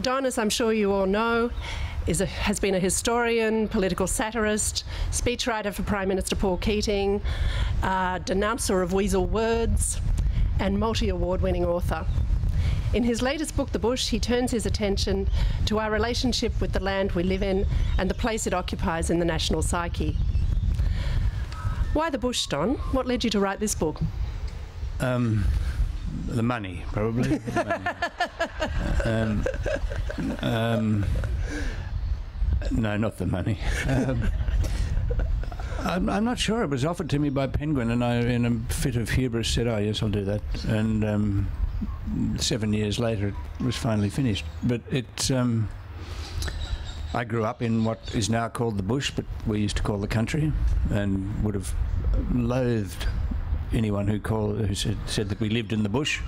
Don, as I'm sure you all know, has been a historian, political satirist, speechwriter for Prime Minister Paul Keating, denouncer of weasel words, and multi-award-winning author. In his latest book, The Bush, he turns his attention to our relationship with the land we live in and the place it occupies in the national psyche. Why the bush, Don? What led you to write this book? The money, probably. No, not the money. I'm not sure. It was offered to me by Penguin, and I, in a fit of hubris, said, "Oh, yes, I'll do that." And 7 years later, it was finally finished. But it's. I grew up in what is now called the bush, but we used to call the country, and would have loathed anyone who said that we lived in the bush.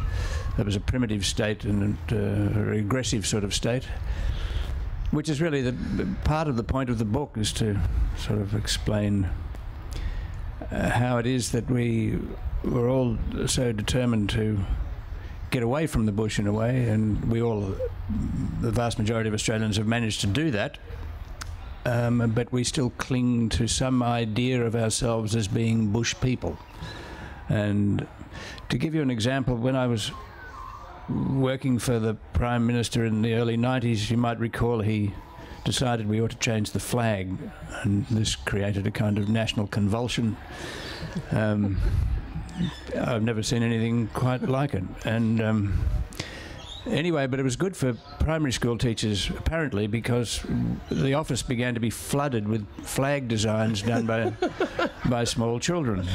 That was a primitive state and a regressive sort of state, which is really the part of the point of the book, is to sort of explain how it is that we were all so determined to get away from the bush in a way, and the vast majority of Australians have managed to do that, but we still cling to some idea of ourselves as being bush people. And to give you an example, when I was working for the Prime Minister in the early 90s, you might recall he decided we ought to change the flag, and this created a kind of national convulsion. I've never seen anything quite like it. And anyway, but it was good for primary school teachers, apparently, because the office began to be flooded with flag designs done by small children.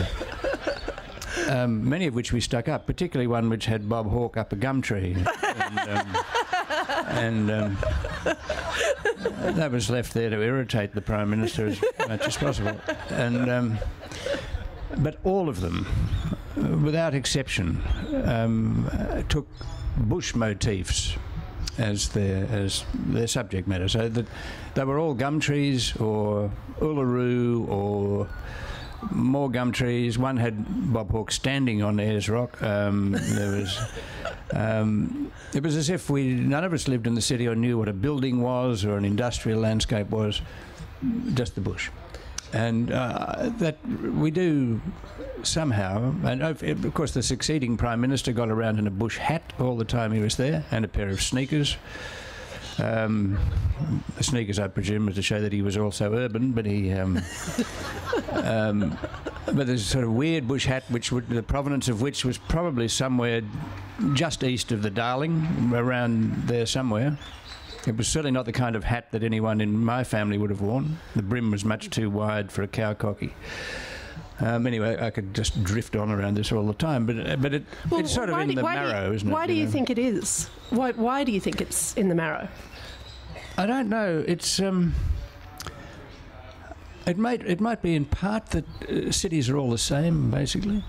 Many of which we stuck up, particularly one which had Bob Hawke up a gum tree. And that was left there to irritate the Prime Minister as much as possible. And but all of them, without exception, took bush motifs as their subject matter. So that they were all gum trees or Uluru or more gum trees. One had Bob Hawke standing on Ayers Rock. It was as if none of us lived in the city or knew what a building was or an industrial landscape was, just the bush. And that we do somehow, and of course the succeeding Prime Minister got around in a bush hat all the time he was there, and a pair of sneakers. The sneakers, I presume, was to show that he was also urban, but he... but there's a sort of weird bush hat, the provenance of which was probably somewhere just east of the Darling, around there somewhere. It was certainly not the kind of hat that anyone in my family would have worn. The brim was much too wide for a cowcocky. Anyway, I could just drift on around this all the time, but it's sort of in the marrow, isn't it? Why do you think it is? Why do you think it's in the marrow? I don't know. It's it might be in part that cities are all the same, basically.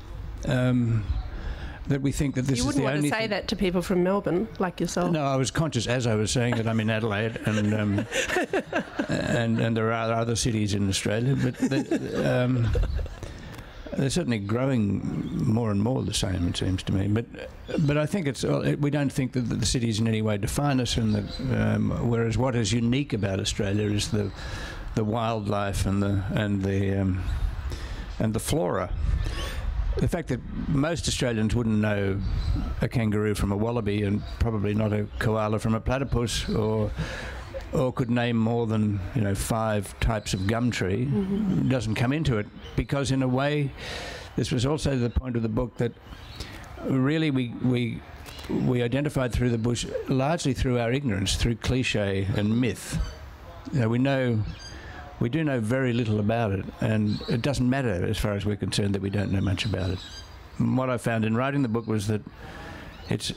That we think that this is the only. You wouldn't want to say that to people from Melbourne, like yourself. No, I was conscious as I was saying that I'm in Adelaide, and and there are other cities in Australia, but they're certainly growing more and more the same, it seems to me. But I think we don't think that the cities in any way define us, and that whereas what is unique about Australia is the wildlife and the flora. The fact that most Australians wouldn't know a kangaroo from a wallaby, and probably not a koala from a platypus, or could name more than 5 types of gum tree, doesn't come into it, because in a way, this was also the point of the book, that really we identified through the bush largely through our ignorance, through cliche and myth. We do know very little about it, and it doesn't matter as far as we're concerned that we don't know much about it. And what I found in writing the book was that it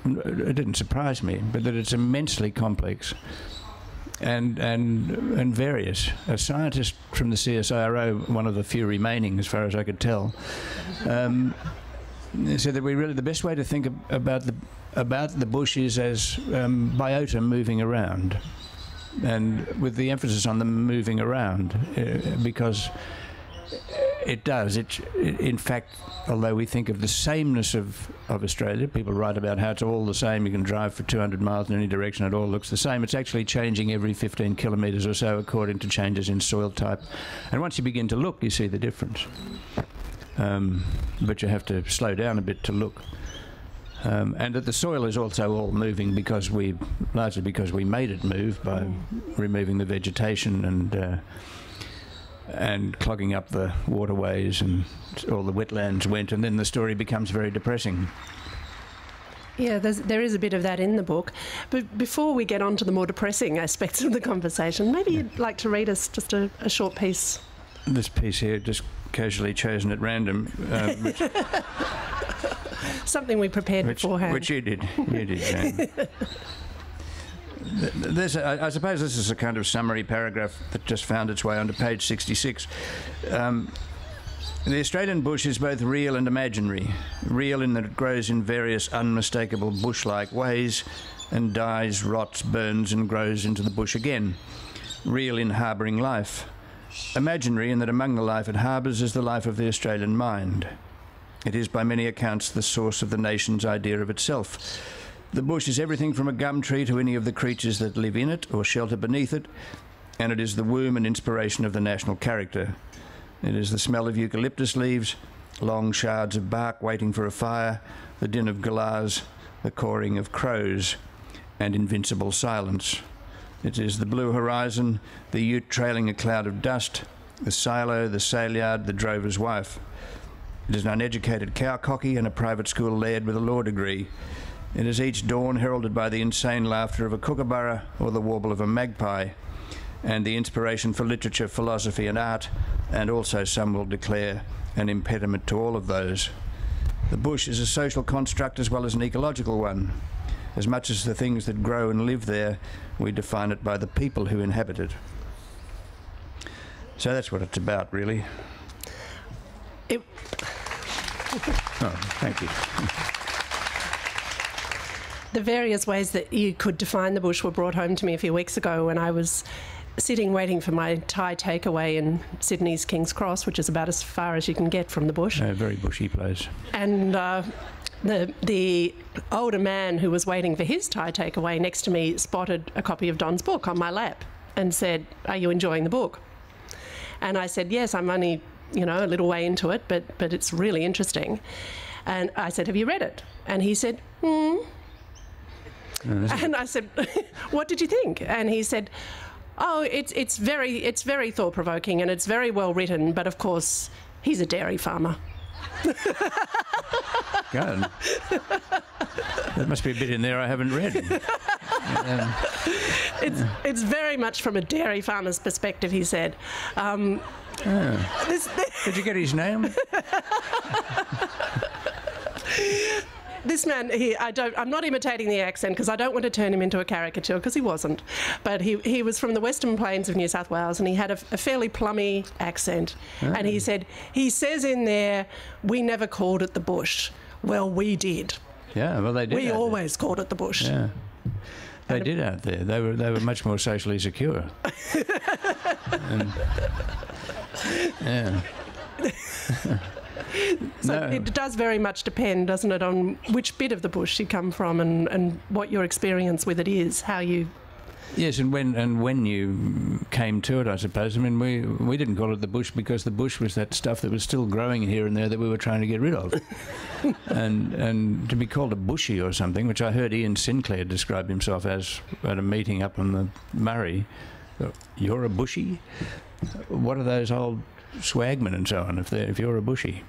didn't surprise me, but that it's immensely complex and various. A scientist from the CSIRO, one of the few remaining as far as I could tell, said that the best way to think about the bush is as biota moving around. And with the emphasis on them moving around, because It does. In fact, although we think of the sameness of Australia, people write about how it's all the same. You can drive for 200 miles in any direction, it all looks the same. It's actually changing every 15 kilometres or so according to changes in soil type. And once you begin to look, you see the difference. But you have to slow down a bit to look. And that the soil is also all moving largely because we made it move by removing the vegetation and clogging up the waterways, and all the wetlands went, and then the story becomes very depressing. Yeah, there is a bit of that in the book. But before we get on to the more depressing aspects of the conversation, maybe you'd like to read us just a short piece. This piece here, just casually chosen at random. Something we prepared beforehand. Which you did. You did, Jane. I suppose this is a kind of summary paragraph that just found its way onto page 66. The Australian bush is both real and imaginary. Real in that it grows in various unmistakable bush-like ways and dies, rots, burns and grows into the bush again. Real in harbouring life. Imaginary in that among the life it harbours is the life of the Australian mind. It is by many accounts the source of the nation's idea of itself. The bush is everything from a gum tree to any of the creatures that live in it or shelter beneath it, and it is the womb and inspiration of the national character. It is the smell of eucalyptus leaves, long shards of bark waiting for a fire, the din of galahs, the cawing of crows, and invincible silence. It is the blue horizon, the ute trailing a cloud of dust, the silo, the sale yard, the drover's wife. It is an uneducated cowcocky and a private school laird with a law degree. It is each dawn heralded by the insane laughter of a kookaburra or the warble of a magpie, and the inspiration for literature, philosophy and art, and also, some will declare, an impediment to all of those. The bush is a social construct as well as an ecological one. As much as the things that grow and live there, we define it by the people who inhabit it. So that's what it's about, really. Oh, thank you. The various ways that you could define the bush were brought home to me a few weeks ago when I was sitting waiting for my Thai takeaway in Sydney's King's Cross, which is about as far as you can get from the bush. A very bushy place. And the older man who was waiting for his Thai takeaway next to me spotted a copy of Don's book on my lap and said, "Are you enjoying the book?" And I said, "Yes, I'm only, a little way into it, but it's really interesting." And I said, "Have you read it?" And he said, And I said, "What did you think?" And he said, "Oh, it's very thought-provoking and it's very well written, but of course he's a dairy farmer." God. There must be a bit in there I haven't read. It's very much from a dairy farmer's perspective, he said. Did you get his name? This man, I'm not imitating the accent because I don't want to turn him into a caricature, because he wasn't. But he was from the Western Plains of New South Wales, and he had a fairly plummy accent. And he says in there, "We never called it the bush." Well, we did. Yeah, well, they did. We always called it the bush. Yeah. They did out there. They were much more socially secure. Yeah. So it does very much depend, doesn't it, on which bit of the bush you come from and what your experience with it is, how you... Yes, and when you came to it, I suppose. I mean, we didn't call it the bush because the bush was that stuff that was still growing here and there that we were trying to get rid of. and to be called a bushy or something, which I heard Ian Sinclair describe himself as at a meeting up on the Murray. "You're a bushy? What are those old swagmen and so on if you're a bushy?"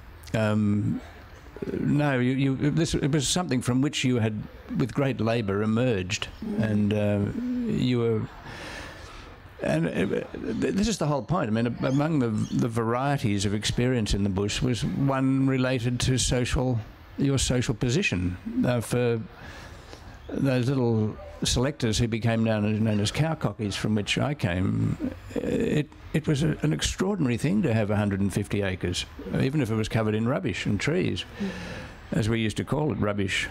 No, it was something from which you had, with great labour, emerged, and you were. And this is the whole point. I mean, among the varieties of experience in the bush was one related to your social position. For those little selectors who became known as cowcockies, from which I came, it was an extraordinary thing to have 150 acres, even if it was covered in rubbish and trees, as we used to call it, rubbish.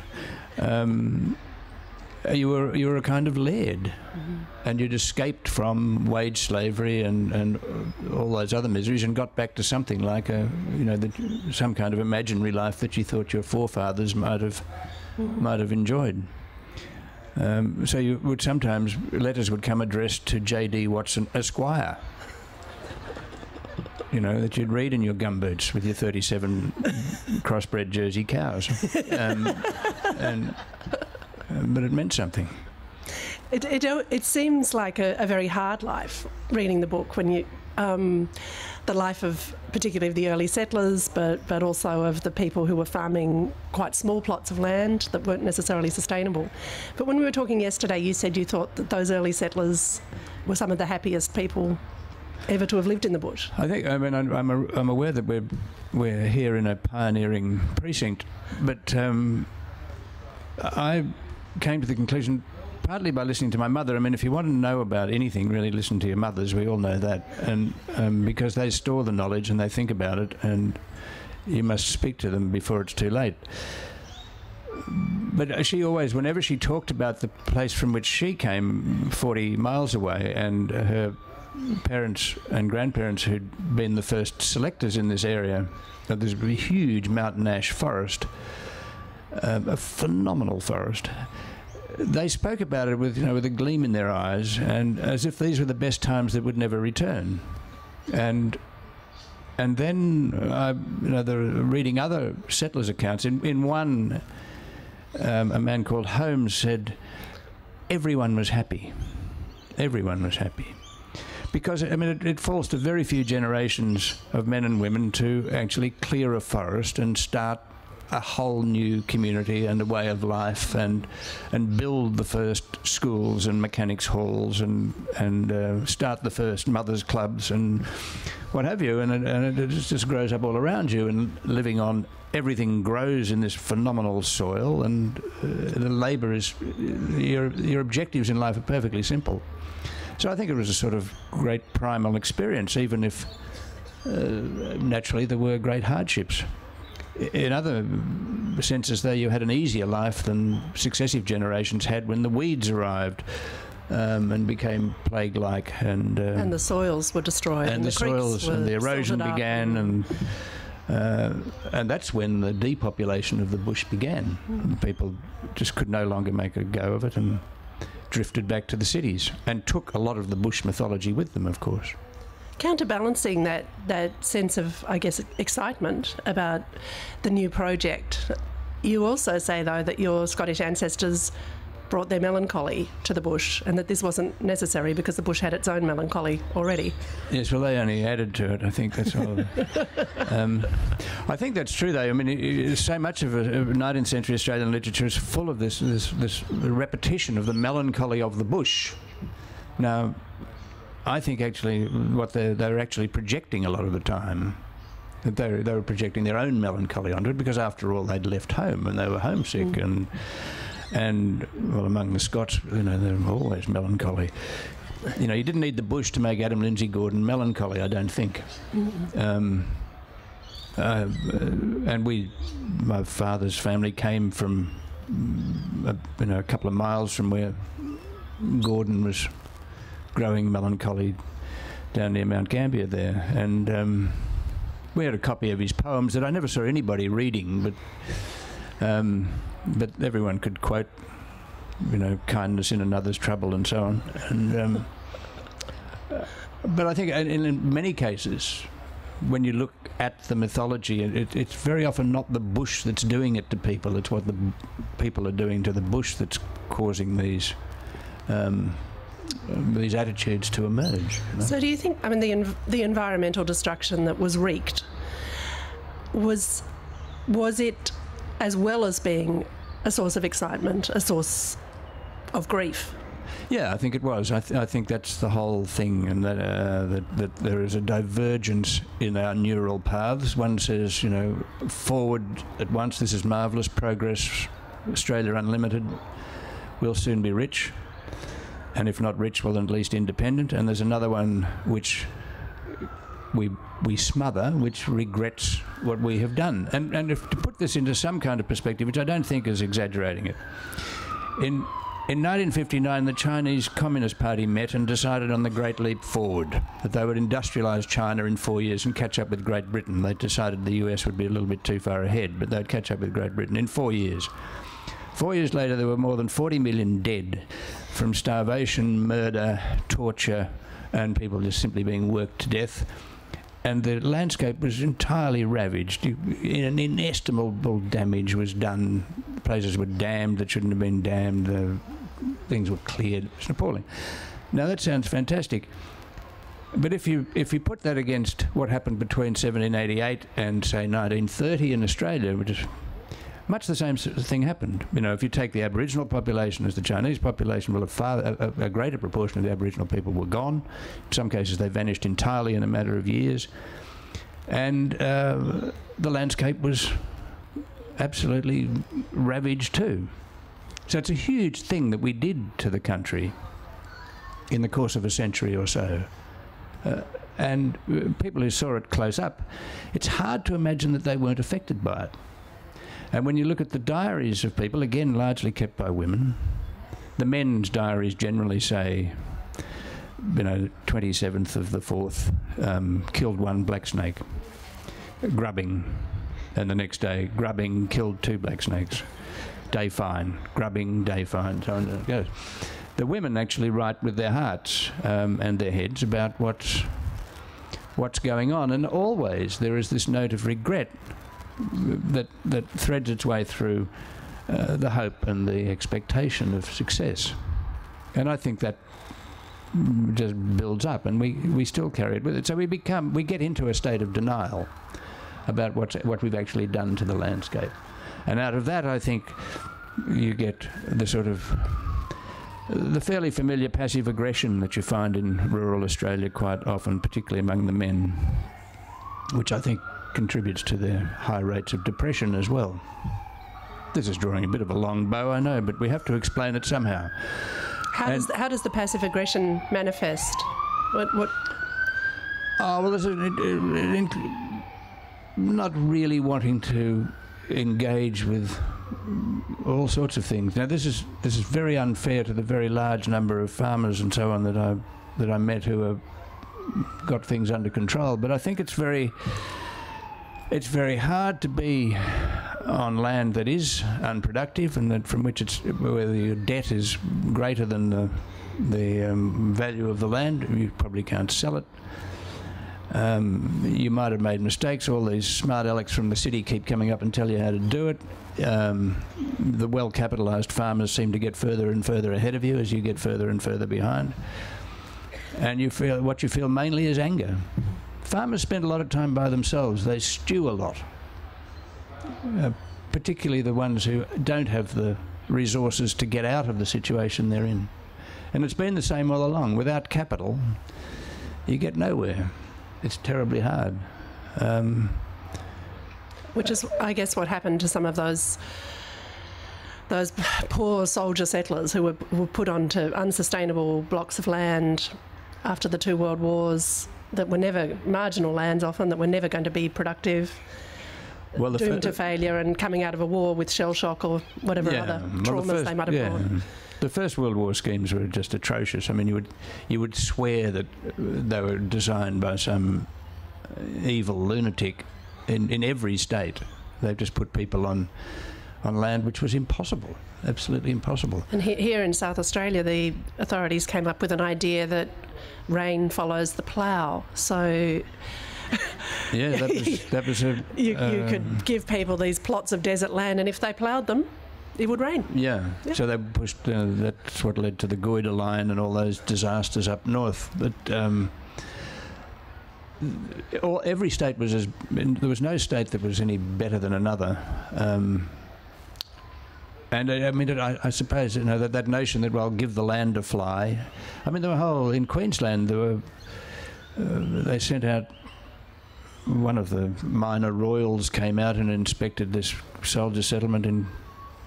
you were a kind of laird, and you'd escaped from wage slavery and all those other miseries, and got back to something like some kind of imaginary life that you thought your forefathers might have enjoyed. So you would sometimes, letters would come addressed to J.D. Watson, Esquire, that you'd read in your gumboots with your 37 crossbred Jersey cows. But it meant something. It seems like a very hard life, reading the book, when you... the life of particularly of the early settlers, but also of the people who were farming quite small plots of land that weren't necessarily sustainable. But when we were talking yesterday, you said you thought that those early settlers were some of the happiest people ever to have lived in the bush. I'm aware that we're here in a pioneering precinct, but I came to the conclusion, partly by listening to my mother. If you want to know about anything, really listen to your mothers. We all know that. And because they store the knowledge and they think about it, and you must speak to them before it's too late. But she always, whenever she talked about the place from which she came, 40 miles away, and her parents and grandparents who'd been the first selectors in this area, there's a huge mountain ash forest, a phenomenal forest. They spoke about it with a gleam in their eyes, and as if these were the best times that would never return. And then they're reading other settlers' accounts. In one, a man called Holmes said, everyone was happy. Everyone was happy. Because it falls to very few generations of men and women to actually clear a forest and start a whole new community and a way of life, and build the first schools and mechanics halls, and start the first mothers clubs and what have you, and it just grows up all around you, and living on everything grows in this phenomenal soil, and the labour is your objectives in life are perfectly simple. So I think it was a sort of great primal experience, even if naturally there were great hardships. In other senses, though, you had an easier life than successive generations had when the weeds arrived and became plague-like, and the soils were destroyed, and the soils and the erosion began, and that's when the depopulation of the bush began. People just could no longer make a go of it and drifted back to the cities, and took a lot of the bush mythology with them, of course. Counterbalancing that sense of, I guess, excitement about the new project, you also say, though, that your Scottish ancestors brought their melancholy to the bush, and that this wasn't necessary because the bush had its own melancholy already. Yes, well, they only added to it. I think that's all. I think that's true, though. So much of 19th century Australian literature is full of this repetition of the melancholy of the bush. Now, I think actually what they're actually projecting a lot of the time, that they were projecting their own melancholy onto it, because after all they'd left home and they were homesick, and well, among the Scots, they're always melancholy. You didn't need the bush to make Adam Lindsay Gordon melancholy, I don't think. And my father's family came from a couple of miles from where Gordon was growing melancholy, down near Mount Gambier there, and we had a copy of his poems that I never saw anybody reading, but everyone could quote, kindness in another's trouble and so on. And but I think in many cases, when you look at the mythology, it's very often not the bush that's doing it to people; it's what the people are doing to the bush that's causing these attitudes to emerge. So do you think, the environmental destruction that was wreaked, was it, as well as being a source of excitement, a source of grief? Yeah, I think it was. I think that's the whole thing, and that there is a divergence in our neural paths. One says, forward at once, this is marvellous progress, Australia unlimited, we'll soon be rich. And if not rich, well, at least independent. And there's another one which we smother, which regrets what we have done. And if to put this into some kind of perspective, which I don't think is exaggerating it, In 1959, the Chinese Communist Party met and decided on the Great Leap Forward, that they would industrialise China in 4 years and catch up with Great Britain. They decided the US would be a little bit too far ahead, but they'd catch up with Great Britain in 4 years. 4 years later, there were more than 40 million dead from starvation, murder, torture, and people just simply being worked to death. And the landscape was entirely ravaged. Inestimable damage was done. Places were dammed that shouldn't have been dammed. Things were cleared. It's appalling. Now that sounds fantastic, but if you put that against what happened between 1788 and say 1930 in Australia, which is much the same sort of thing happened. You know, if you take the Aboriginal population as the Chinese population, well, a greater proportion of the Aboriginal people were gone. In some cases, they vanished entirely in a matter of years. And the landscape was absolutely ravaged too. So it's a huge thing that we did to the country in the course of a century or so. And people who saw it close up, it's hard to imagine that they weren't affected by it. And when you look at the diaries of people, again, largely kept by women, the men's diaries generally say, 27th of the 4th, killed one black snake, grubbing, and the next day, grubbing, killed 2 black snakes, day fine, grubbing, day fine, so on it goes. The women actually write with their hearts and their heads about what's going on, and always there is this note of regret that threads its way through the hope and the expectation of success. And I think that just builds up, and we still carry it with it. So we get into a state of denial about what we've actually done to the landscape. And out of that, I think you get the sort of the fairly familiar passive aggression that you find in rural Australia quite often, particularly among the men, which I think contributes to their high rates of depression as well. This is drawing a bit of a long bow, I know, but we have to explain it somehow. How does the passive aggression manifest? What? Oh, well, there's not really wanting to engage with all sorts of things. Now, this is very unfair to the very large number of farmers and so on that I met who have got things under control. But I think it's very hard to be on land that is unproductive and that from which where your debt is greater than the value of the land. You probably can't sell it. You might have made mistakes. All these smart alecks from the city keep coming up and tell you how to do it. The well-capitalised farmers seem to get further and further ahead of you as you get further and further behind. And what you feel mainly is anger. Farmers spend a lot of time by themselves. They stew a lot, particularly the ones who don't have the resources to get out of the situation they're in. And it's been the same all along. Without capital, you get nowhere. It's terribly hard. Which is, I guess, what happened to some of those poor soldier settlers who were put onto unsustainable blocks of land after the 2 world wars that were never marginal lands, often that were never going to be productive, doomed to failure, and coming out of a war with shell shock or whatever other traumas they might have brought. The First World War schemes were just atrocious. I mean, you would swear that they were designed by some evil lunatic in every state. They've just put people on land which was impossible, absolutely impossible. And here in South Australia, the authorities came up with an idea that rain follows the plough. So yeah, that was a... You could give people these plots of desert land, and if they ploughed them, it would rain. Yeah. So they pushed... that's what led to the Goyder Line and all those disasters up north. But every state was there was no state that was any better than another. And I mean, I suppose that notion that give the land a fly. I mean, in Queensland they sent out, one of the minor royals came out and inspected this soldier settlement in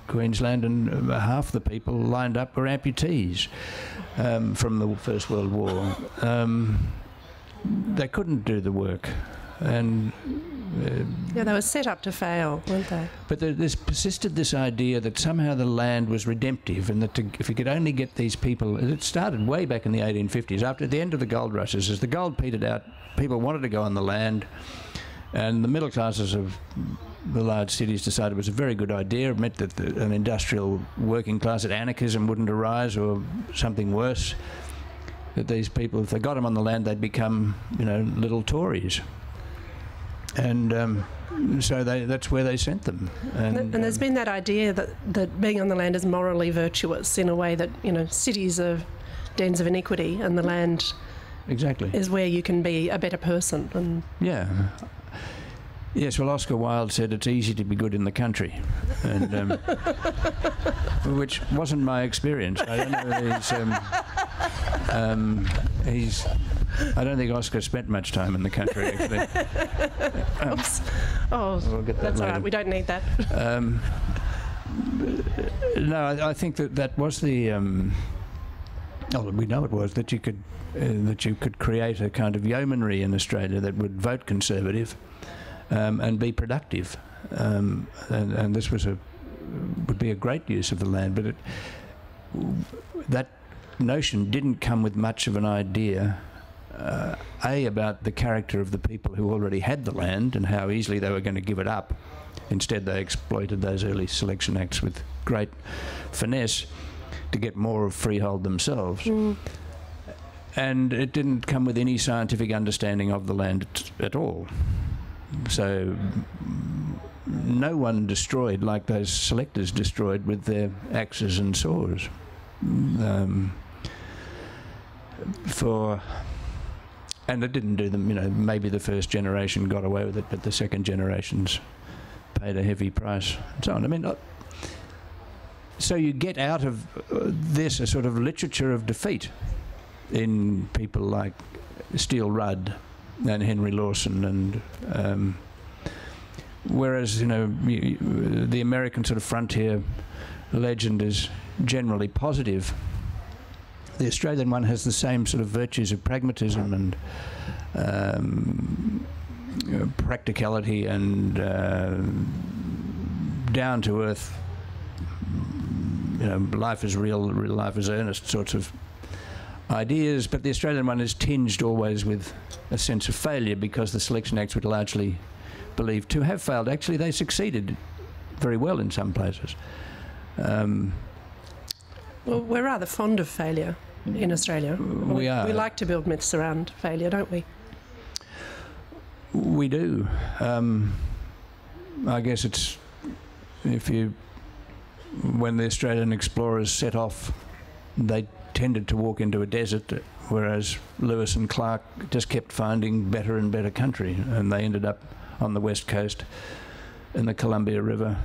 Queensland, and half the people lined up were amputees from the First World War. They couldn't do the work, and Yeah, they were set up to fail, weren't they? But there's persisted this idea that somehow the land was redemptive, and that if you could only get these people... It started way back in the 1850s, after the end of the gold rushes. As the gold petered out, people wanted to go on the land, and the middle classes of the large cities decided it was a very good idea. It meant that an industrial working class, that anarchism wouldn't arise, or something worse. That these people, if they got them on the land, they'd become, little Tories. And so that's where they sent them. And there's been that idea that being on the land is morally virtuous, in a way that, cities are dens of iniquity, and the land exactly is where you can be a better person. And yeah. Yes, well, Oscar Wilde said it's easy to be good in the country, and which wasn't my experience. I don't know. I don't think Oscar spent much time in the country, actually. Oops. Oh, we'll get that that's later. all right. We don't need that. No, I think that was the... we know it was, that you could create a kind of yeomanry in Australia that would vote Conservative and be productive. And this would be a great use of the land, but that notion didn't come with much of an idea, about the character of the people who already had the land and how easily they were going to give it up. Instead, they exploited those early selection acts with great finesse to get more of freehold themselves. And it didn't come with any scientific understanding of the land at all. So no one destroyed like those selectors destroyed with their axes and saws. And it didn't do them, maybe the first generation got away with it, but the second generations paid a heavy price and so on. So you get out of this a sort of literature of defeat in people like Steele Rudd and Henry Lawson, and whereas the American sort of frontier legend is generally positive, the Australian one has the same sort of virtues of pragmatism and practicality and down to earth. Life is real life is earnest sorts of ideas, but the Australian one is tinged always with a sense of failure, because the selection acts were largely believed to have failed. Actually, they succeeded very well in some places. Well, we're rather fond of failure in Australia. We are. We like to build myths around failure, don't we? We do. I guess it's when the Australian explorers set off, they tended to walk into a desert, whereas Lewis and Clark just kept finding better and better country, and they ended up on the west coast in the Columbia River.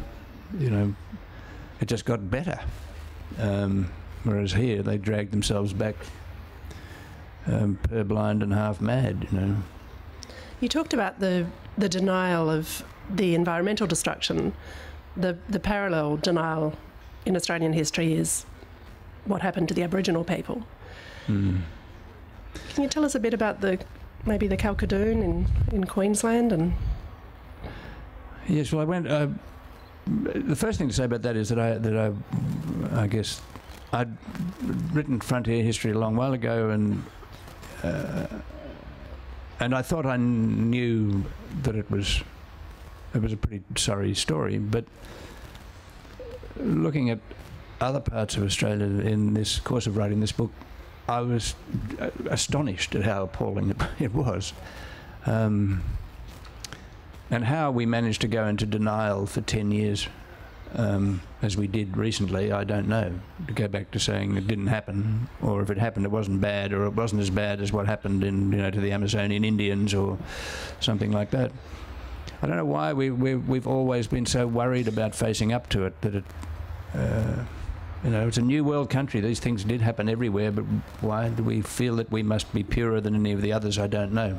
It just got better. Whereas here they dragged themselves back purblind and half mad. You talked about the denial of the environmental destruction. The parallel denial in Australian history is what happened to the Aboriginal people. Can you tell us a bit about maybe the Kalkadoon in Queensland? And yes, well, I went. The first thing to say about that is that I guess I'd written frontier history a long while ago, and I thought I knew that it was a pretty sorry story, but looking at other parts of Australia in this course of writing this book, I was astonished at how appalling it was, and how we managed to go into denial for 10 years, as we did recently. I don't know. To go back to saying it didn't happen, or if it happened, it wasn't bad, or it wasn't as bad as what happened to the Amazonian Indians or something like that. I don't know why we've always been so worried about facing up to it, that it. It's a new world country. These things did happen everywhere, but why do we feel that we must be purer than any of the others? I don't know.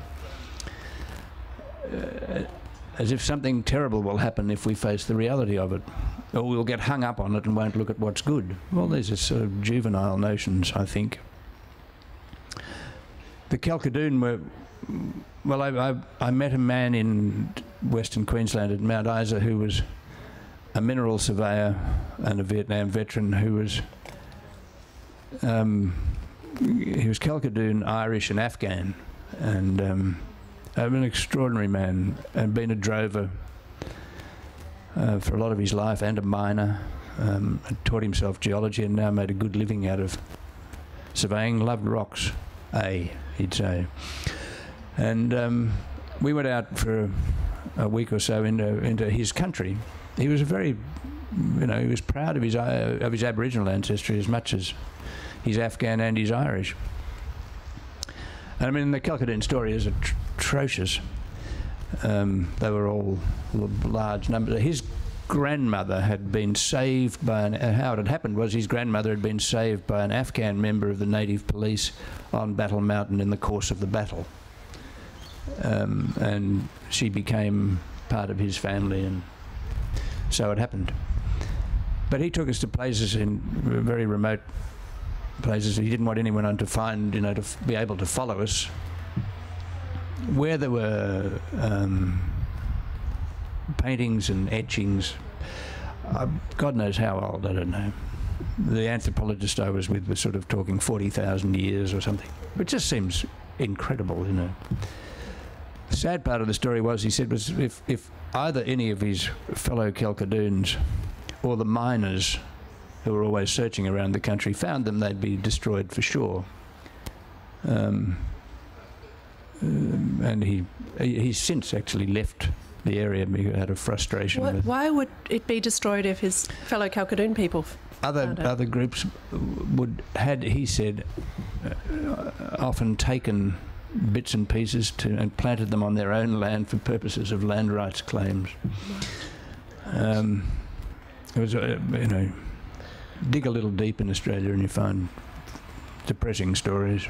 As if something terrible will happen if we face the reality of it, or we'll get hung up on it and won't look at what's good. Well, these are sort of juvenile notions, I think. The Kalkadoon were... Well, I met a man in Western Queensland at Mount Isa, who was a mineral surveyor and a Vietnam veteran who was he was Kalkadoon, Irish and Afghan, and an extraordinary man, and been a drover for a lot of his life, and a miner, and taught himself geology and now made a good living out of surveying. Loved rocks, he'd say. And we went out for a week or so into his country. He was a very, he was proud of his Aboriginal ancestry as much as his Afghan and his Irish. And I mean, the Kalkadoon story is atrocious. They were all large numbers. His grandmother had been saved by how it had happened was his grandmother had been saved by an Afghan member of the native police on Battle Mountain in the course of the battle. And she became part of his family, and so it happened. But he took us to places in very remote places. He didn't want anyone to find, to be able to follow us, where there were paintings and etchings. God knows how old, I don't know. The anthropologist I was with was sort of talking 40,000 years or something. It just seems incredible, The sad part of the story was, he said, was if either any of his fellow Kalkadoons or the miners who were always searching around the country found them, they'd be destroyed for sure. And he's since actually left the area out of frustration. Why would it be destroyed if his fellow Kalkadoon people other groups had, he said, often taken bits and pieces and planted them on their own land for purposes of land rights claims. It was, dig a little deep in Australia and you find depressing stories.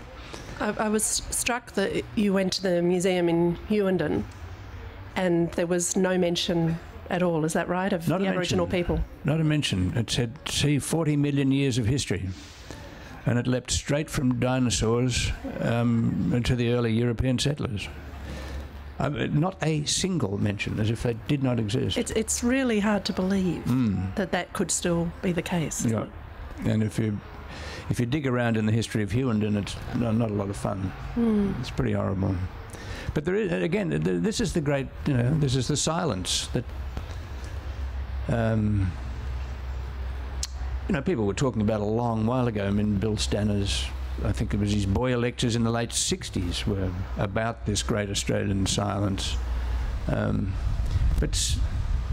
I was struck that you went to the museum in Hughenden and there was no mention at all, is that right, of the Aboriginal people? Not a mention. It said, see, 40 million years of history. And it leapt straight from dinosaurs to the early European settlers. Not a single mention, as if they did not exist. It's really hard to believe that could still be the case. Yeah. And if you dig around in the history of Hughenden, it's not a lot of fun. It's pretty horrible. But there is, again, this is the great, this is the silence that, people were talking about a long while ago. I mean, Bill Stanner's, I think it was his Boyer lectures in the late 60s were about this great Australian silence. But,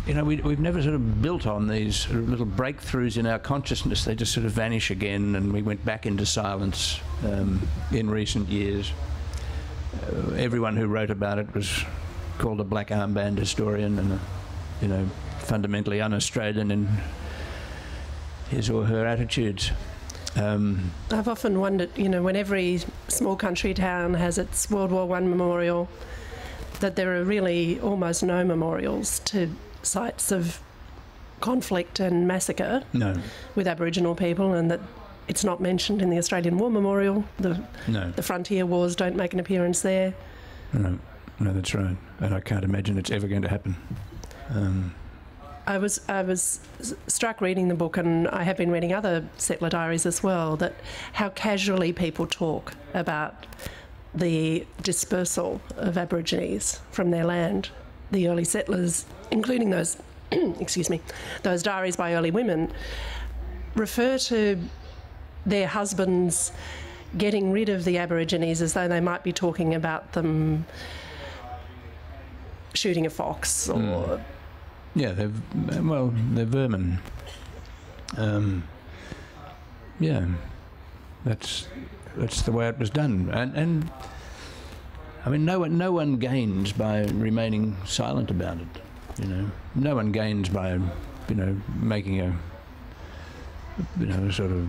we've never sort of built on these sort of little breakthroughs in our consciousness. They just sort of vanish again, and we went back into silence in recent years. Everyone who wrote about it was called a black armband historian and, fundamentally un-Australian in his or her attitudes. I've often wondered, when every small country town has its World War I memorial, that there are really almost no memorials to sites of conflict and massacre with Aboriginal people, and that it's not mentioned in the Australian War Memorial. The frontier wars don't make an appearance there. No, that's right. And I can't imagine it's ever going to happen. I was struck reading the book, and I have been reading other settler diaries as well, that how casually people talk about the dispersal of Aborigines from their land. The early settlers, including those, those diaries by early women, refer to their husbands getting rid of the Aborigines as though they might be talking about them shooting a fox or... Yeah, they're vermin. That's the way it was done, and I mean, no one gains by remaining silent about it. No one gains by making a sort of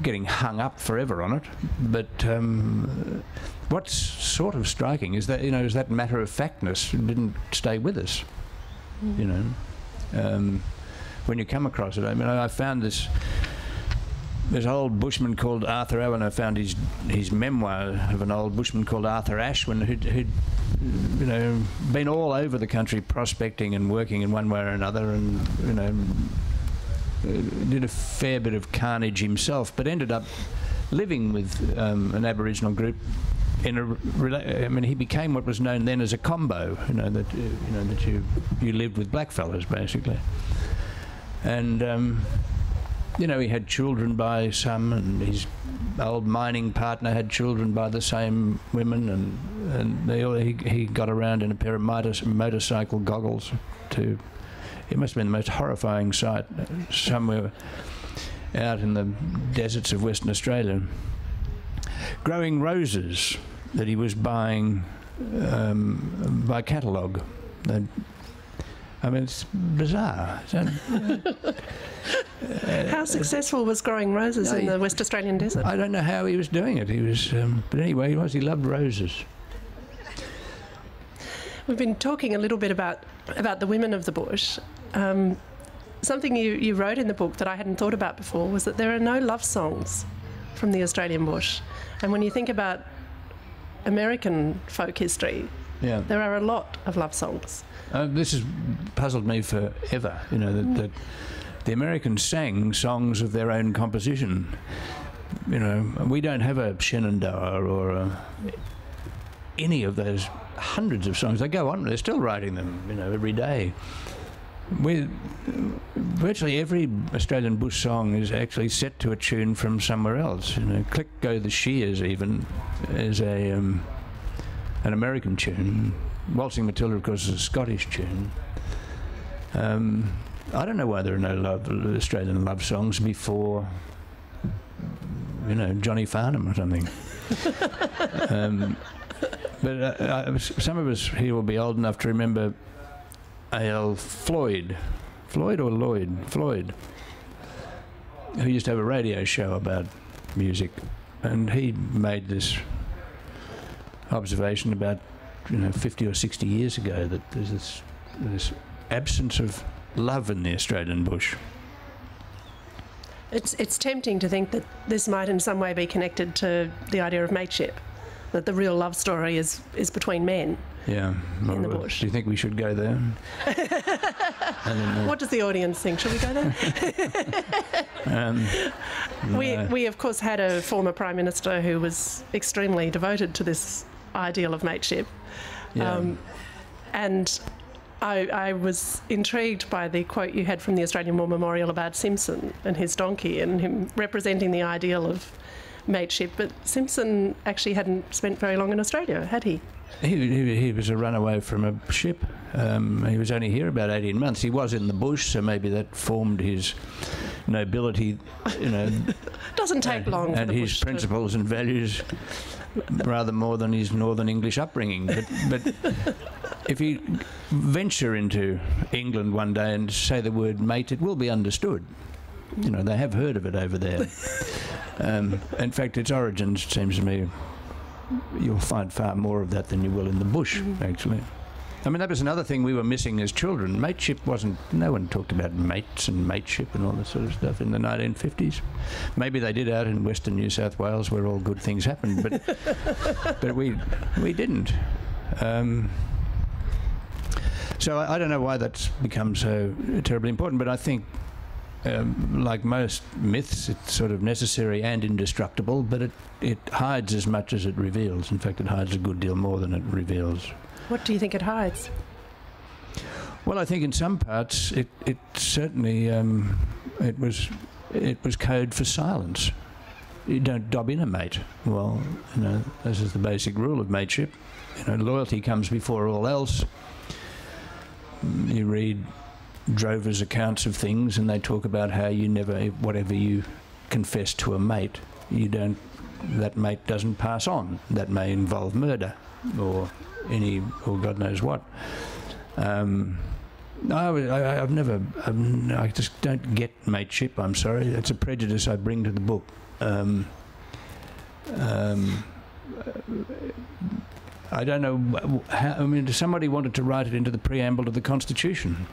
getting hung up forever on it. But what's sort of striking is that is that matter of factness didn't stay with us. When you come across it, I mean, I found this old bushman called Arthur Owen. I found his memoir of an old bushman called Arthur Ashwin who'd you know, been all over the country prospecting and working in one way or another, and, you know, did a fair bit of carnage himself, but ended up living with an Aboriginal group. I mean, he became what was known then as a combo. You know that you lived with blackfellas basically, and you know, he had children by some, and his old mining partner had children by the same women, and he got around in a pair of motorcycle goggles. It must have been the most horrifying sight somewhere out in the deserts of Western Australia. Growing roses that he was buying by catalogue. I mean, it's bizarre. How successful was growing roses in the West Australian desert? I don't know how he was doing it. He was, but anyway, he loved roses. We've been talking a little bit about the women of the bush. Something you wrote in the book that I hadn't thought about before was that there are no love songs from the Australian bush. And when you think about American folk history, there are a lot of love songs. This has puzzled me forever, you know, that the Americans sang songs of their own composition. You know, we don't have a Shenandoah or any of those hundreds of songs. They go on, they're still writing them, you know, every day. Virtually every Australian bush song is actually set to a tune from somewhere else. You know, Click Go the Shears even is an American tune. Waltzing Matilda, of course, is a Scottish tune. I don't know why there are no Australian love songs before, you know, Johnny Farnham or something. But some of us here will be old enough to remember A.L. Floyd, who used to have a radio show about music, and he made this observation about, you know, 50 or 60 years ago, that there's this absence of love in the Australian bush. It's tempting to think that this might in some way be connected to the idea of mateship, that the real love story is between men. Yeah. In the bush. Do you think we should go there? What does the audience think? Should we go there? We of course had a former Prime Minister who was extremely devoted to this ideal of mateship. Yeah. And I was intrigued by the quote you had from the Australian War Memorial about Simpson and his donkey and him representing the ideal of mateship. But Simpson actually hadn't spent very long in Australia, had he? He was a runaway from a ship. He was only here about 18 months. He was in the bush, so maybe that formed his nobility, you know. Doesn't take long for and the his bush principles and values rather more than his Northern English upbringing. But if you venture into England one day and say the word mate, it will be understood. You know, they have heard of it over there. In fact, its origins, it seems to me, you'll find far more of that than you will in the bush, actually. I mean, that was another thing we were missing as children. Mateship wasn't... No one talked about mates and mateship and all that sort of stuff in the 1950s. Maybe they did out in Western New South Wales, where all good things happened, but we didn't. So I don't know why that's become so terribly important, but I think, like most myths, it's sort of necessary and indestructible, but it hides as much as it reveals. In fact, it hides a good deal more than it reveals. What do you think it hides? Well, I think in some parts it certainly it was code for silence. You don't dob in a mate. Well, you know, this is the basic rule of mateship. You know, loyalty comes before all else. You read drovers' accounts of things, and they talk about how you never, whatever you confess to a mate, that mate doesn't pass on. That may involve murder or God knows what. I just don't get mateship, I'm sorry. It's a prejudice I bring to the book. I don't know how, I mean, somebody wanted to write it into the preamble to the Constitution.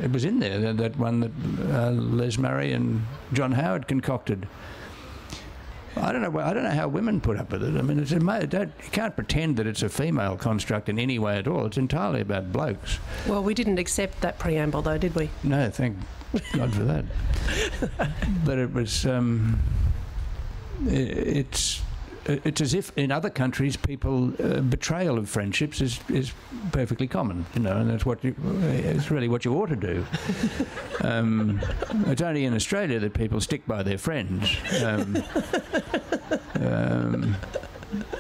It was in there, that one that Les Murray and John Howard concocted. I don't know how women put up with it. I mean, you can't pretend that it's a female construct in any way at all. It's entirely about blokes. Well, we didn't accept that preamble, though, did we? No, thank God for that. But it was. It's as if in other countries betrayal of friendships is perfectly common, and that's it's really what you ought to do. It's only in Australia that people stick by their friends.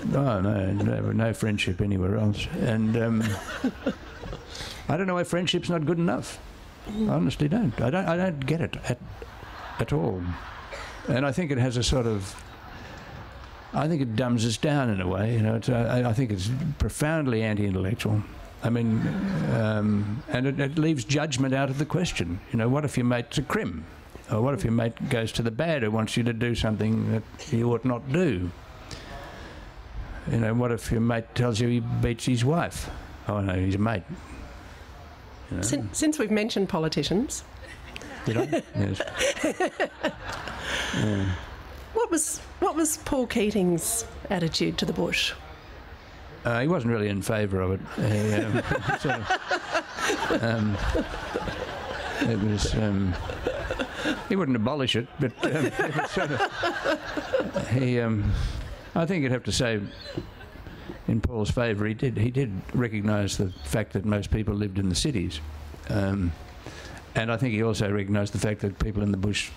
No friendship anywhere else, and I don't know why friendship's not good enough. I honestly don't. I don't get it at all, and I think it has a sort of. I think it dumbs us down in a way. I think it's profoundly anti-intellectual. I mean, and it leaves judgment out of the question. What if your mate's a crim? Or what if your mate goes to the bad who wants you to do something that you ought not do? What if your mate tells you he beats his wife? Oh, no, he's a mate. Since we've mentioned politicians... Did I? Yes. Yeah. What was Paul Keating's attitude to the bush? He wasn't really in favour of it. It was. He wouldn't abolish it, but it was sort of. I think you'd have to say, in Paul's favour, he did recognise the fact that most people lived in the cities, and I think he also recognised the fact that people in the bush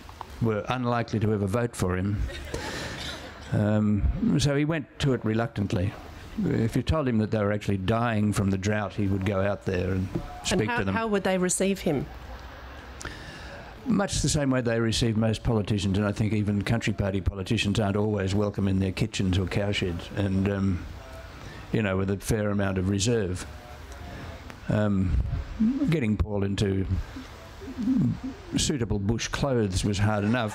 were unlikely to ever vote for him. So he went to it reluctantly. If you told him that they were actually dying from the drought, he would go out there and speak to them. How would they receive him? Much the same way they receive most politicians, and I think even country party politicians aren't always welcome in their kitchens or cowsheds, and with a fair amount of reserve. Getting Paul into suitable bush clothes was hard enough.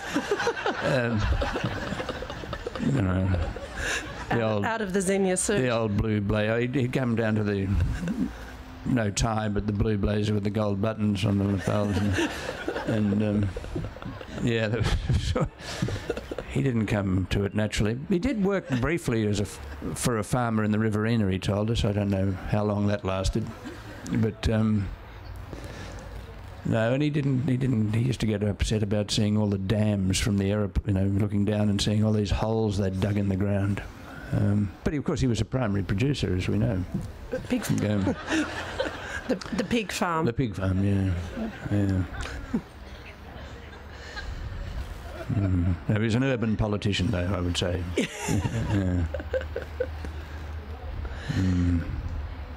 Out of the Xenia suit. The old blue blazer. He'd come down to the no tie, but the blue blazer with the gold buttons on the lapels, and he didn't come to it naturally. He did work briefly for a farmer in the Riverina. He told us. I don't know how long that lasted, but. No, and he didn't. He used to get upset about seeing all the dams from the aeroplane, looking down and seeing all these holes they'd dug in the ground. But of course, he was a primary producer, as we know. The pig farm. The pig farm, yeah. No, he was an urban politician, though, I would say. Yeah.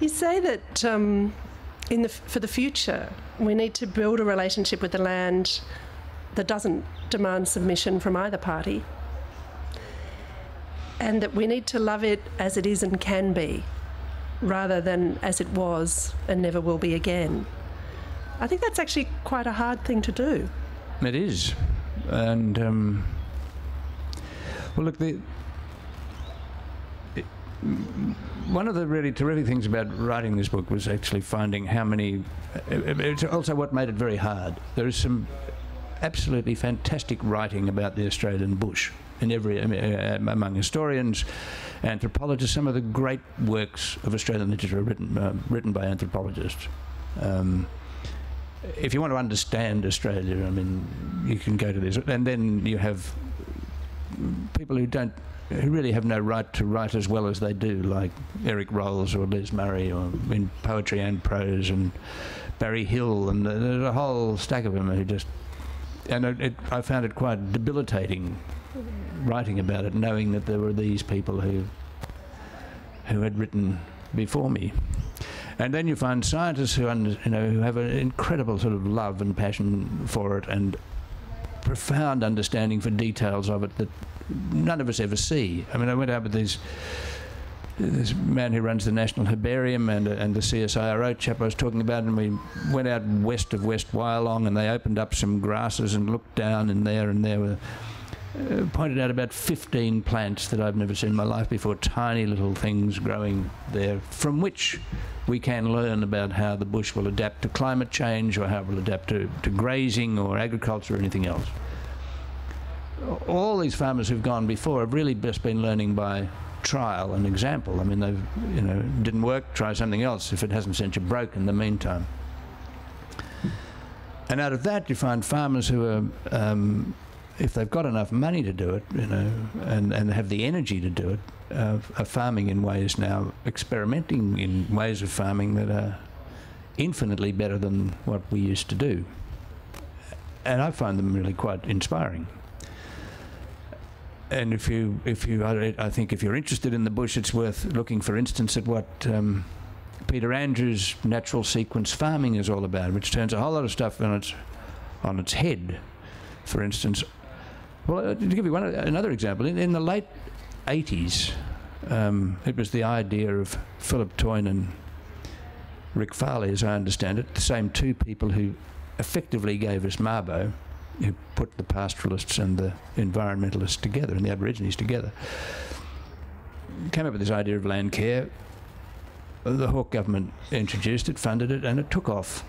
You say that for the future, we need to build a relationship with the land that doesn't demand submission from either party, and that we need to love it as it is and can be, rather than as it was and never will be again. I think that's actually quite a hard thing to do. It is. And, well, look, one of the really terrific things about writing this book was actually finding how many... It's also what made it very hard. There is some absolutely fantastic writing about the Australian bush among historians, anthropologists. Some of the great works of Australian literature are written by anthropologists. If you want to understand Australia, you can go to this. And then you have people who really have no right to write as well as they do, like Eric Rolls or Les Murray, or in poetry and prose, and Barry Hill, and there's a whole stack of them who just... And I found it quite debilitating writing about it, knowing that there were these people who had written before me. And then you find scientists who have an incredible sort of love and passion for it, and profound understanding for details of it that none of us ever see. I went out with this man who runs the National Herbarium and the CSIRO chap I was talking about, and we went out west of West Wyalong, and they opened up some grasses and looked down in there, and there were pointed out about 15 plants that I've never seen in my life before, tiny little things growing there, from which we can learn about how the bush will adapt to climate change, or how it will adapt to grazing or agriculture or anything else. all these farmers who've gone before have really just been learning by trial and example. I mean, they've, you know, didn't work, try something else if it hasn't sent you broke in the meantime. And out of that, you find farmers who are, if they've got enough money to do it, you know, and have the energy to do it, are farming in ways now, experimenting in ways of farming that are infinitely better than what we used to do. And I find them really quite inspiring. And I think if you're interested in the bush, it's worth looking, for instance, at what Peter Andrews' natural sequence farming is all about, which turns a whole lot of stuff on its head. For instance, well, to give you another example, in the late 80s, it was the idea of Philip Toyne and Rick Farley, as I understand it, the same two people who effectively gave us Mabo, who put the pastoralists and the environmentalists together and the Aborigines together, came up with this idea of land care. The Hawke government introduced it, funded it, and it took off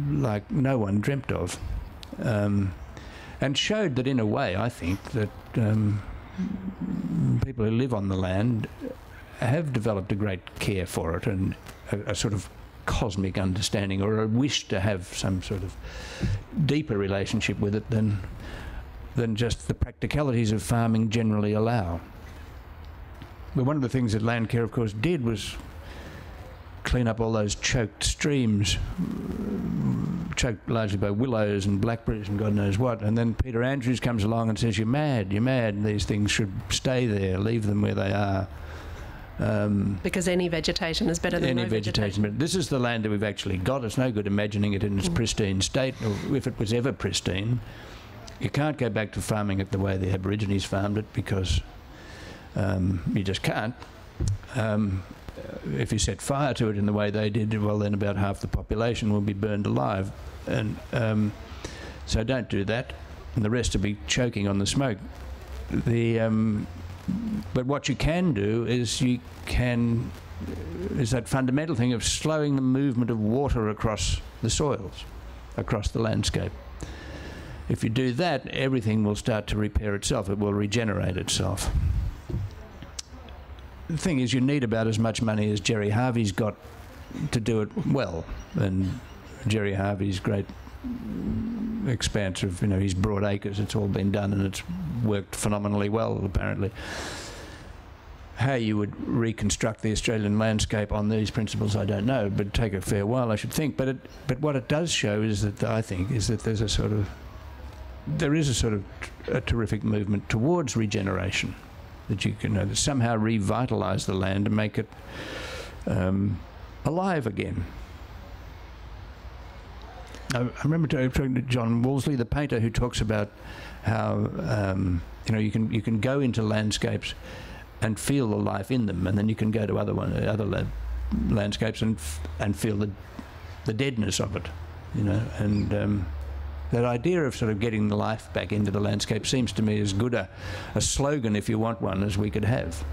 like no one dreamt of, and showed that, in a way, I think, that people who live on the land have developed a great care for it and a sort of cosmic understanding, or a wish to have some sort of deeper relationship with it than just the practicalities of farming generally allow. But one of the things that land care, of course, did was clean up all those choked streams, choked largely by willows and blackberries and God knows what. And then Peter Andrews comes along and says, you're mad, these things should stay there, leave them where they are. Because any vegetation is better than no vegetation. But this is the land that we've actually got. It's no good imagining it in its pristine state, or if it was ever pristine. You can't go back to farming it the way the Aborigines farmed it, because you just can't. If you set fire to it in the way they did, well, then about half the population will be burned alive. And so don't do that, and the rest will be choking on the smoke. But what you can do is that fundamental thing of slowing the movement of water across the soils, across the landscape. If you do that, everything will start to repair itself. It will regenerate itself. The thing is, you need about as much money as Jerry Harvey's got to do it well. And Jerry Harvey's great expanse of, you know, his broad acres, it's all been done and it's worked phenomenally well, apparently. How you would reconstruct the Australian landscape on these principles, I don't know, but take a fair while, I should think. But what it does show is that, I think, is that there is a sort of a terrific movement towards regeneration, that you can somehow revitalise the land and make it alive again. I remember talking to John Wolseley, the painter, who talks about how you can go into landscapes and feel the life in them, and then you can go to other landscapes and feel the deadness of it, you know. And that idea of sort of getting the life back into the landscape seems to me as good a slogan, if you want one, as we could have.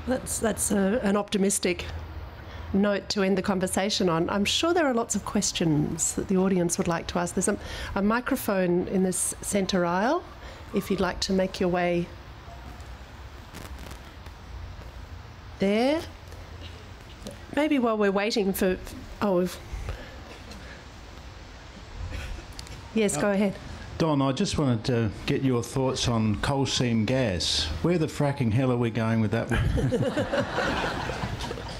That's an optimistic note to end the conversation on. I'm sure there are lots of questions that the audience would like to ask. There's a microphone in this centre aisle, if you'd like to make your way there. Maybe while we're waiting for... Yes, go ahead. Don, I just wanted to get your thoughts on coal seam gas. Where the fracking hell are we going with that one?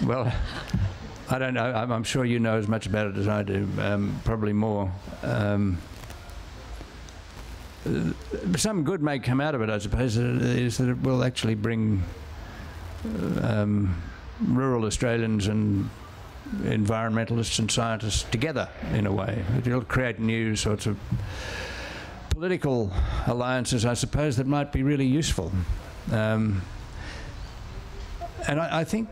Well, I don't know. I'm sure you know as much about it as I do, probably more. Some good may come out of it, I suppose, is that it will actually bring rural Australians and environmentalists and scientists together in a way. It'll create new sorts of political alliances, I suppose, that might be really useful. And I think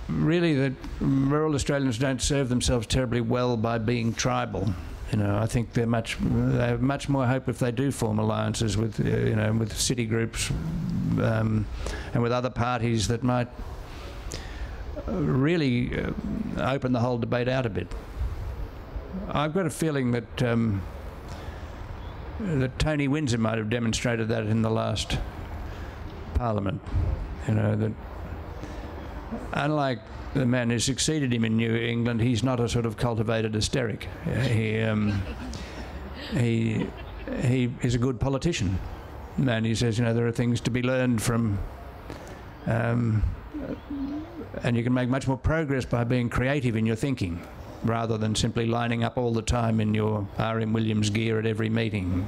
really that rural Australians don't serve themselves terribly well by being tribal. You know, I think they have much more hope if they do form alliances with, with city groups and with other parties that might really open the whole debate out a bit. I've got a feeling that that Tony Windsor might have demonstrated that in the last Parliament. That unlike the man who succeeded him in New England, he's not a sort of cultivated hysteric. He is a good politician, and he says, there are things to be learned from, and you can make much more progress by being creative in your thinking, rather than simply lining up all the time in your R.M. Williams gear at every meeting,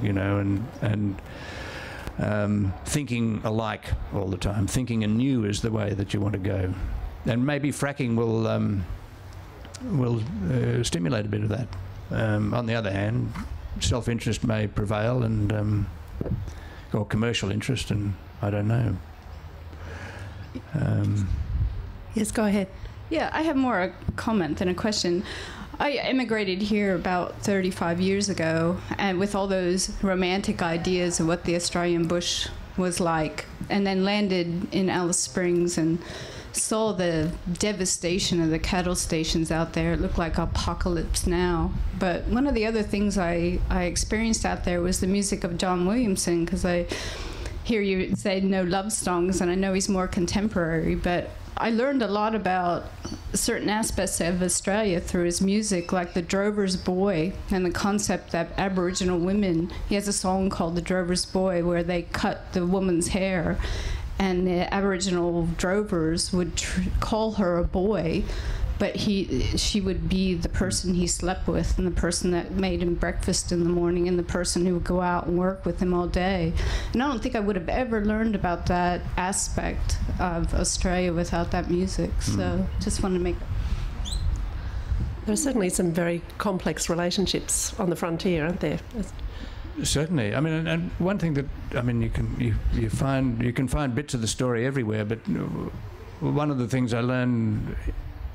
and thinking alike all the time. Thinking anew is the way that you want to go. And maybe fracking will stimulate a bit of that. On the other hand, self-interest may prevail, or commercial interest, and I don't know. Yes, go ahead. Yeah, I have more a comment than a question. I immigrated here about 35 years ago, and with all those romantic ideas of what the Australian bush was like, and then landed in Alice Springs and saw the devastation of the cattle stations out there. It looked like apocalypse now. But one of the other things I experienced out there was the music of John Williamson, because I hear you say no love songs, and I know he's more contemporary, but I learned a lot about certain aspects of Australia through his music, like the Drover's Boy and the concept that Aboriginal women, he has a song called The Drover's Boy where they cut the woman's hair, and the Aboriginal drovers would call her a boy, but she would be the person he slept with, and the person that made him breakfast in the morning, and the person who would go out and work with him all day. And I don't think I would have ever learned about that aspect of Australia without that music. So just wanted to make... There are certainly some very complex relationships on the frontier, aren't there? Certainly. I mean, and one thing that, I mean, you can find bits of the story everywhere, but one of the things I learned,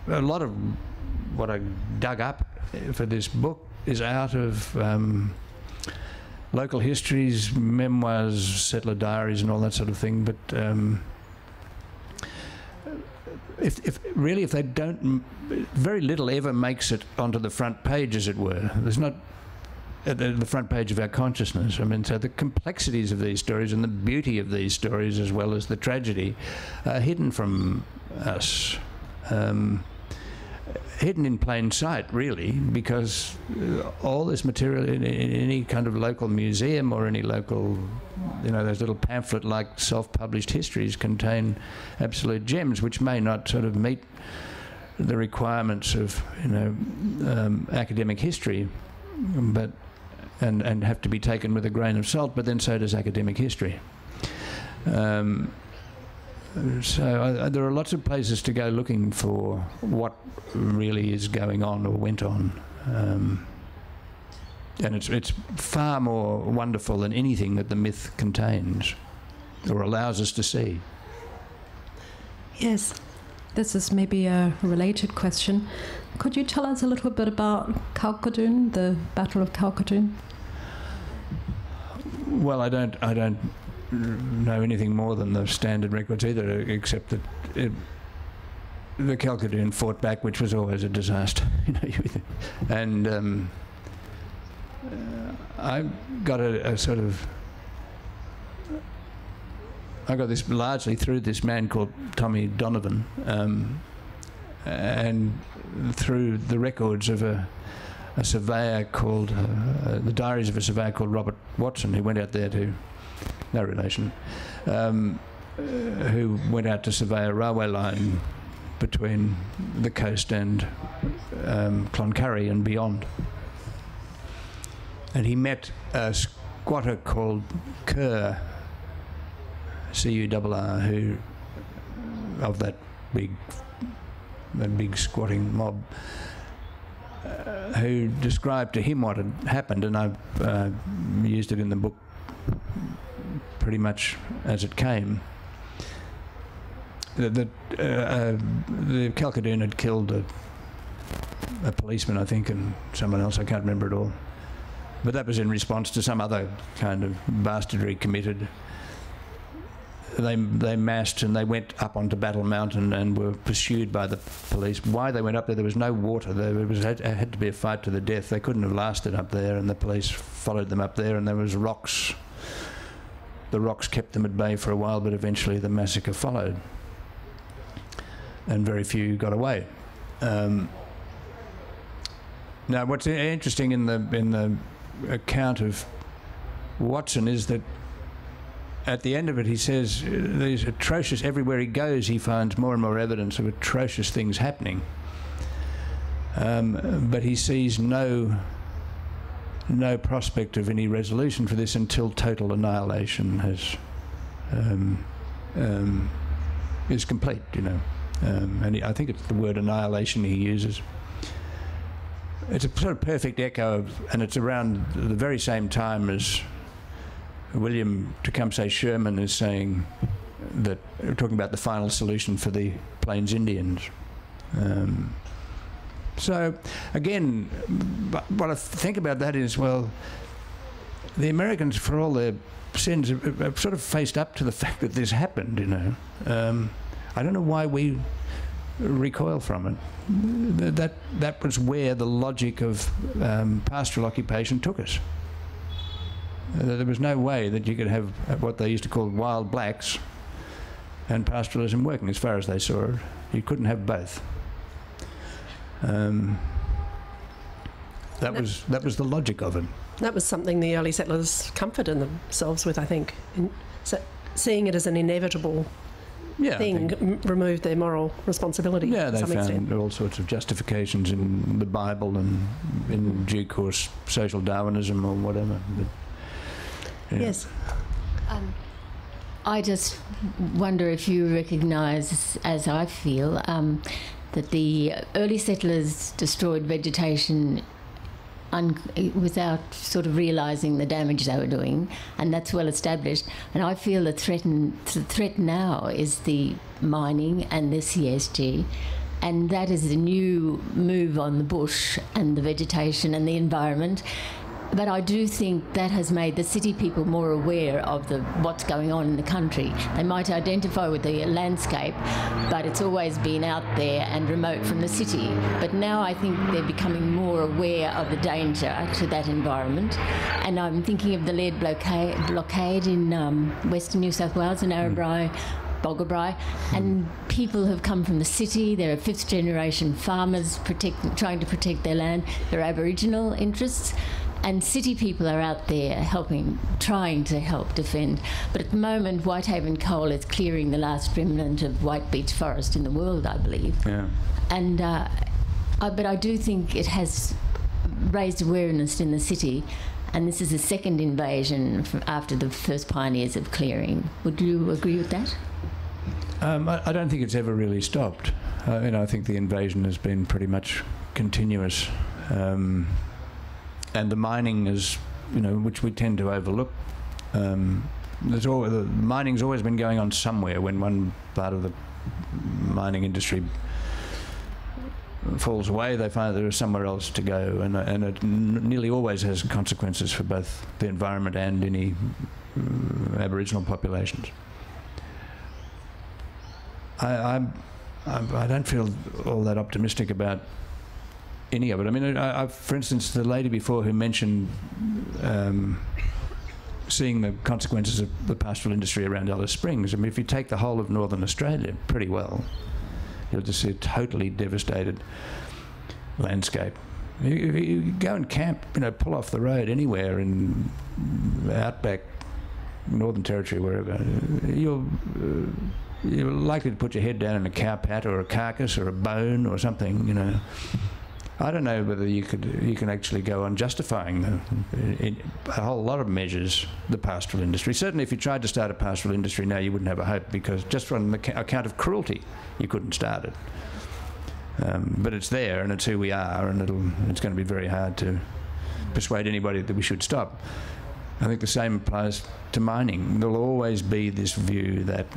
a lot of what I dug up for this book is out of local histories, memoirs, settler diaries and all that sort of thing. But if they don't, very little ever makes it onto the front page, as it were. There's not at the front page of our consciousness. I mean, so the complexities of these stories and the beauty of these stories, as well as the tragedy, are hidden from us. Hidden in plain sight, really, because all this material in any kind of local museum or any local, those little pamphlet-like self-published histories contain absolute gems which may not sort of meet the requirements of, academic history, but and have to be taken with a grain of salt, but then so does academic history. So there are lots of places to go looking for what really is going on or went on. And it's far more wonderful than anything that the myth contains or allows us to see. Yes. This is maybe a related question. Could you tell us a little bit about Kalkadoon, the Battle of Kalkadoon? Well, I don't know anything more than the standard records either, except that the Kalkadoon fought back, which was always a disaster. And I got a sort of... I got this largely through this man called Tommy Donovan, and through the records of a surveyor called, the diaries of a surveyor called Robert Watson, who went out there to, no relation, who went out to survey a railway line between the coast and Cloncurry and beyond. And he met a squatter called Kerr, C-U-R-R, who, of that big squatting mob, who described to him what had happened, and I've used it in the book pretty much as it came. The Kalkadoon had killed a policeman, I think, and someone else, I can't remember it all. But that was in response to some other kind of bastardry committed. they massed and they went up onto Battle Mountain and were pursued by the police. Why they went up there was no water. It had to be a fight to the death. They couldn't have lasted up there, and the police followed them up there, and there was rocks. The rocks kept them at bay for a while, but eventually the massacre followed, and very few got away. Now, what's interesting in the account of Watson is that at the end of it, he says these atrocious. Everywhere he goes, he finds more and more evidence of atrocious things happening. But he sees no prospect of any resolution for this until total annihilation is complete. And I think it's the word annihilation he uses. It's a sort of perfect echo of, and it's around the very same time as William Tecumseh Sherman is saying that, talking about the final solution for the Plains Indians. So again, what I think about that is, well, the Americans, for all their sins, have sort of faced up to the fact that this happened, I don't know why we recoil from it. That was where the logic of pastoral occupation took us. There was no way that you could have what they used to call wild blacks and pastoralism working, as far as they saw it. You couldn't have both. That was the logic of it. That was something the early settlers comforted themselves with, I think. Seeing it as an inevitable thing removed their moral responsibility. Yeah, to they some found extent. all sorts of justifications in the Bible and, in due course, social Darwinism or whatever. But, Yes. I just wonder if you recognise, as I feel, that the early settlers destroyed vegetation without sort of realising the damage they were doing, and that's well established. And I feel the threat now is the mining and the CSG, and that is the new move on the bush and the vegetation and the environment. But I do think that has made the city people more aware of what's going on in the country. They might identify with the landscape, but it's always been out there and remote from the city. But now I think they're becoming more aware of the danger to that environment. And I'm thinking of the lead blockade in Western New South Wales, in Narrabri, Boggabri, and people have come from the city. There are fifth-generation farmers trying to protect their land, their Aboriginal interests. And city people are out there trying to help defend. But at the moment, Whitehaven Coal is clearing the last remnant of white beech forest in the world, I believe. Yeah. And but I do think it has raised awareness in the city, and this is the second invasion after the first pioneers of clearing. Would you agree with that? I don't think it's ever really stopped. I think the invasion has been pretty much continuous. And the mining is, which we tend to overlook. The mining's always been going on somewhere. When one part of the mining industry falls away, they find there is somewhere else to go, and it nearly always has consequences for both the environment and any Aboriginal populations. I don't feel all that optimistic about any of it. I mean, for instance, the lady before who mentioned seeing the consequences of the pastoral industry around Alice Springs. I mean, if you take the whole of northern Australia pretty well, you'll just see a totally devastated landscape. You go and camp, pull off the road anywhere in outback, Northern Territory, wherever, you're likely to put your head down in a cow pat or a carcass or a bone or something, I don't know whether you can actually go on justifying a whole lot of measures the pastoral industry. Certainly if you tried to start a pastoral industry now, you wouldn't have a hope, because just from the account of cruelty, you couldn't start it. But it's there, and it's who we are, and it's going to be very hard to persuade anybody that we should stop. I think the same applies to mining. There'll always be this view that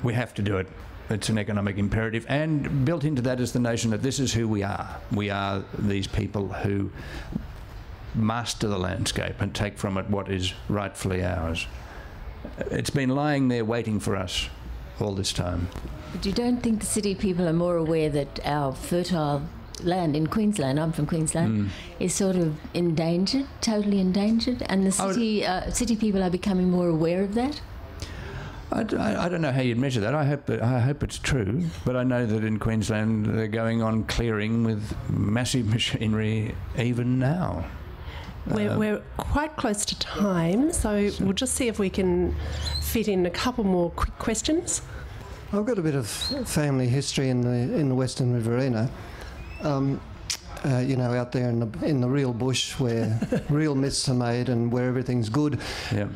we have to do it. It's an economic imperative, and built into that is the notion that this is who we are. We are these people who master the landscape and take from it what is rightfully ours. it's been lying there waiting for us all this time. But you don't think the city people are more aware that our fertile land in Queensland, I'm from Queensland, is sort of endangered, totally endangered, and the city people are becoming more aware of that? I don't know how you'd measure that. I hope it's true, but I know that in Queensland they're going on clearing with massive machinery even now. We're quite close to time, so we'll just see if we can fit in a couple more quick questions. I've got a bit of family history in the Western Riverina. You know, out there in the real bush where real myths are made and where everything's good. Yeah.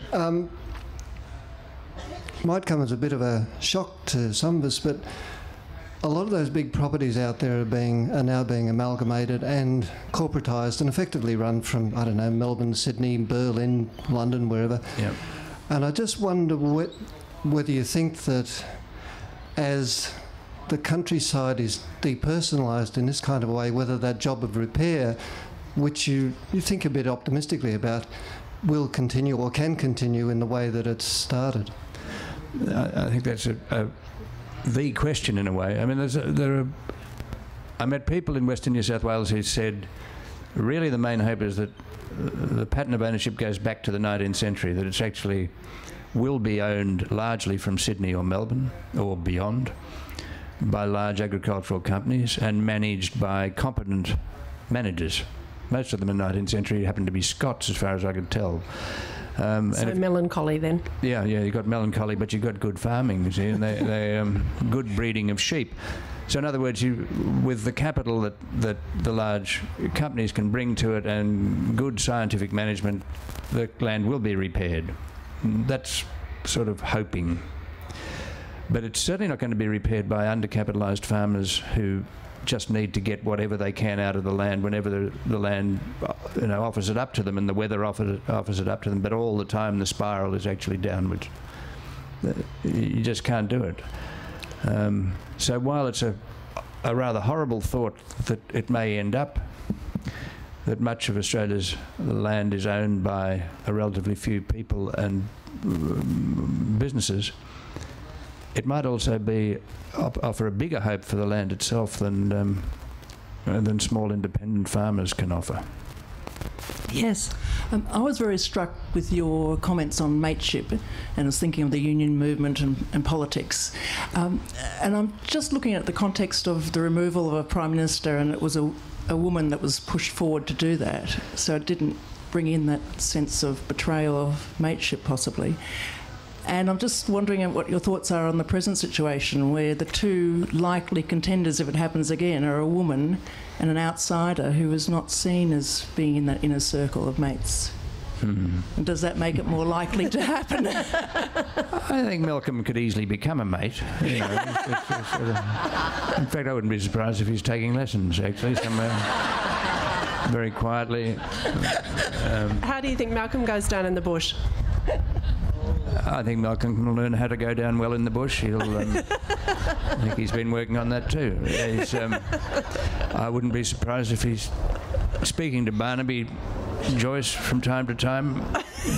Might come as a bit of a shock to some of us, but a lot of those big properties out there are now being amalgamated and corporatised and effectively run from, I don't know, Melbourne, Sydney, Berlin, London, wherever. Yeah. And I just wonder whether you think that as the countryside is depersonalised in this kind of a way, whether that job of repair, which you think a bit optimistically about, will continue or can continue in the way that it's started. I think that's the question in a way. I mean, I met people in Western New South Wales who said, really the main hope is that the pattern of ownership goes back to the 19th century, that it's actually will be owned largely from Sydney or Melbourne or beyond by large agricultural companies and managed by competent managers. Most of them in the 19th century happened to be Scots, as far as I could tell. So melancholy then. Yeah, you've got melancholy, but you've got good farming, you see, and they good breeding of sheep. So in other words, with the capital that the large companies can bring to it and good scientific management, the land will be repaired. That's sort of hoping. But it's certainly not going to be repaired by undercapitalised farmers who just need to get whatever they can out of the land whenever the land offers it up to them and the weather offers it up to them, but all the time the spiral is actually downwards. You just can't do it. So while it's a rather horrible thought that it may end up that much of Australia's land is owned by a relatively few people and businesses, it might also offer a bigger hope for the land itself than small independent farmers can offer. Yes. I was very struck with your comments on mateship, and I was thinking of the union movement and politics. And I'm just looking at the context of the removal of a Prime Minister, and it was a woman that was pushed forward to do that. So it didn't bring in that sense of betrayal of mateship, possibly. And I'm just wondering what your thoughts are on the present situation where the two likely contenders, if it happens again, are a woman and an outsider who is not seen as being in that inner circle of mates. And does that make it more likely to happen? I think Malcolm could easily become a mate. You know, in fact, I wouldn't be surprised if he's taking lessons, actually, somewhere very quietly. How do you think Malcolm goes down in the bush? I think Malcolm can learn how to go down well in the bush. I think he's been working on that too. I wouldn't be surprised if he's speaking to Barnaby Joyce from time to time,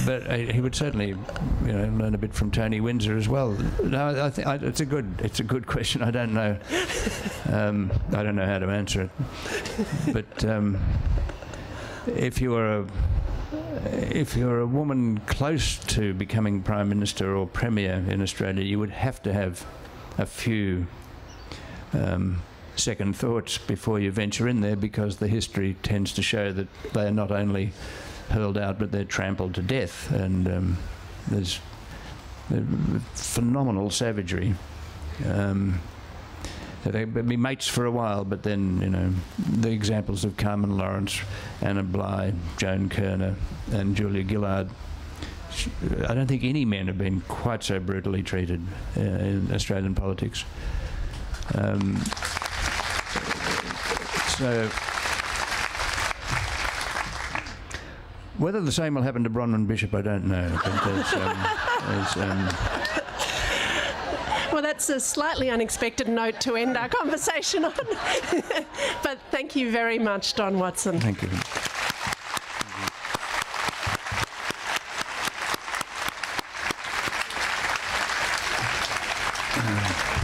but he would certainly, learn a bit from Tony Windsor as well. No, I think it's a good question. I don't know. I don't know how to answer it. But if you're a woman close to becoming Prime Minister or Premier in Australia, you would have to have a few second thoughts before you venture in there, because the history tends to show that they are not only hurled out but they're trampled to death, and there's phenomenal savagery. They'd be mates for a while, but then, the examples of Carmen Lawrence, Anna Bligh, Joan Kerner and Julia Gillard, I don't think any men have been quite so brutally treated in Australian politics. So whether the same will happen to Bronwyn Bishop, I don't know. Well, that's a slightly unexpected note to end our conversation on. But thank you very much, Don Watson. Thank you. Yeah.